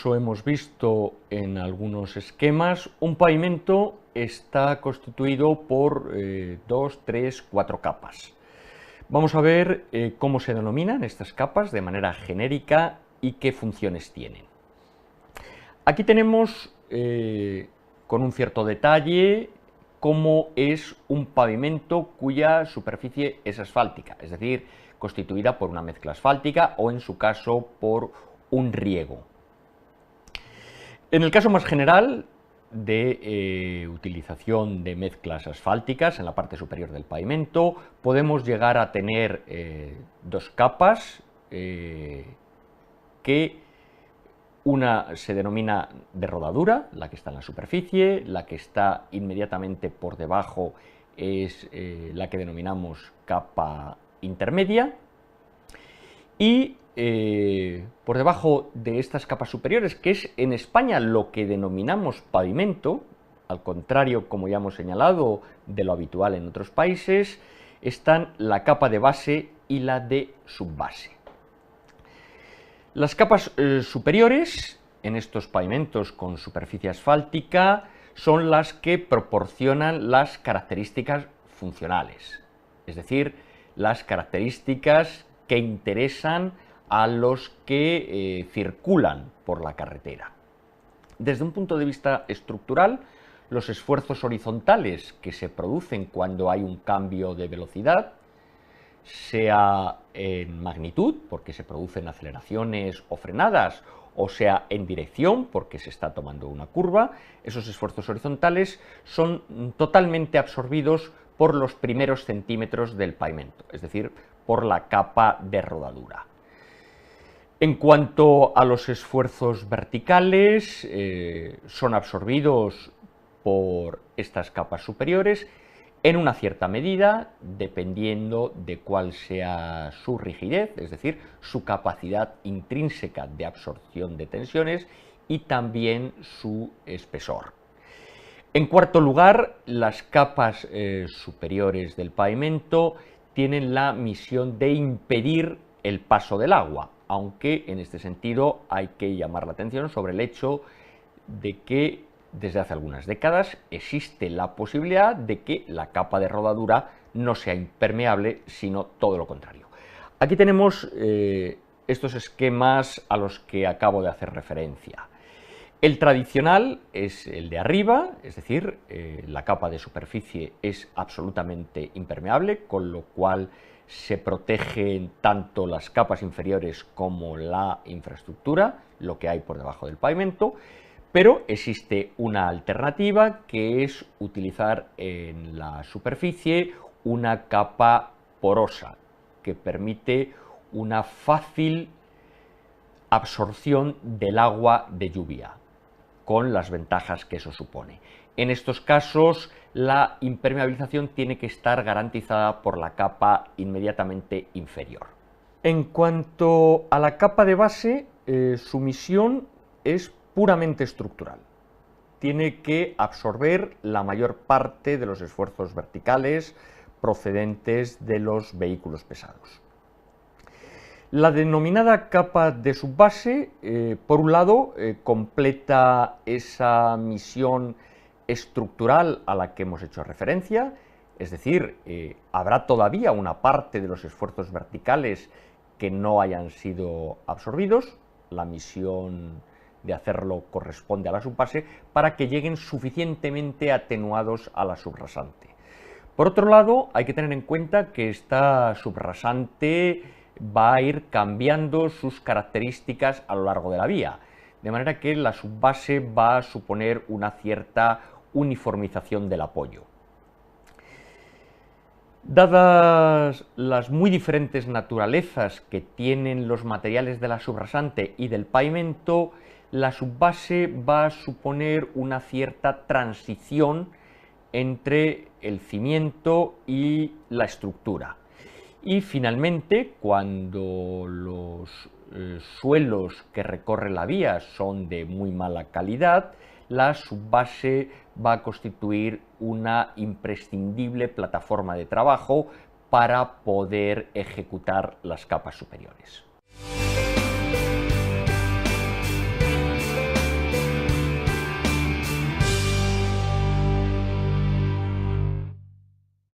incluso hemos visto en algunos esquemas, un pavimento está constituido por 2, 3, 4 capas. Vamos a ver cómo se denominan estas capas de manera genérica y qué funciones tienen. Aquí tenemos con un cierto detalle cómo es un pavimento cuya superficie es asfáltica, es decir, constituida por una mezcla asfáltica o, en su caso, por un riego. En el caso más general de utilización de mezclas asfálticas en la parte superior del pavimento, podemos llegar a tener dos capas que una se denomina de rodadura, la que está en la superficie, la que está inmediatamente por debajo es la que denominamos capa intermedia, y por debajo de estas capas superiores, que es en España lo que denominamos pavimento, al contrario, como ya hemos señalado, de lo habitual en otros países, están la capa de base y la de subbase. Las capas superiores en estos pavimentos con superficie asfáltica son las que proporcionan las características funcionales, es decir, las características que interesan a los que circulan por la carretera. Desde un punto de vista estructural, los esfuerzos horizontales que se producen cuando hay un cambio de velocidad, sea en magnitud, porque se producen aceleraciones o frenadas, o sea en dirección, porque se está tomando una curva, esos esfuerzos horizontales son totalmente absorbidos por los primeros centímetros del pavimento, es decir, por la capa de rodadura. En cuanto a los esfuerzos verticales, son absorbidos por estas capas superiores en una cierta medida, dependiendo de cuál sea su rigidez, es decir, su capacidad intrínseca de absorción de tensiones y también su espesor. En cuarto lugar, las capas superiores del pavimento tienen la misión de impedir el paso del agua, aunque en este sentido hay que llamar la atención sobre el hecho de que desde hace algunas décadas existe la posibilidad de que la capa de rodadura no sea impermeable, sino todo lo contrario. Aquí tenemos estos esquemas a los que acabo de hacer referencia. El tradicional es el de arriba, es decir, la capa de superficie es absolutamente impermeable, con lo cual se protegen tanto las capas inferiores como la infraestructura, lo que hay por debajo del pavimento. Pero existe una alternativa, que es utilizar en la superficie una capa porosa que permite una fácil absorción del agua de lluvia, con las ventajas que eso supone. En estos casos, la impermeabilización tiene que estar garantizada por la capa inmediatamente inferior. En cuanto a la capa de base, su misión es puramente estructural. Tiene que absorber la mayor parte de los esfuerzos verticales procedentes de los vehículos pesados. La denominada capa de subbase, por un lado, completa esa misión estructural a la que hemos hecho referencia, es decir, habrá todavía una parte de los esfuerzos verticales que no hayan sido absorbidos. La misión de hacerlo corresponde a la subbase para que lleguen suficientemente atenuados a la subrasante. Por otro lado, hay que tener en cuenta que esta subrasante va a ir cambiando sus características a lo largo de la vía, de manera que la subbase va a suponer una cierta uniformización del apoyo. Dadas las muy diferentes naturalezas que tienen los materiales de la subrasante y del pavimento, la subbase va a suponer una cierta transición entre el cimiento y la estructura. Y finalmente, cuando los suelos que recorre la vía son de muy mala calidad, la subbase va a constituir una imprescindible plataforma de trabajo para poder ejecutar las capas superiores.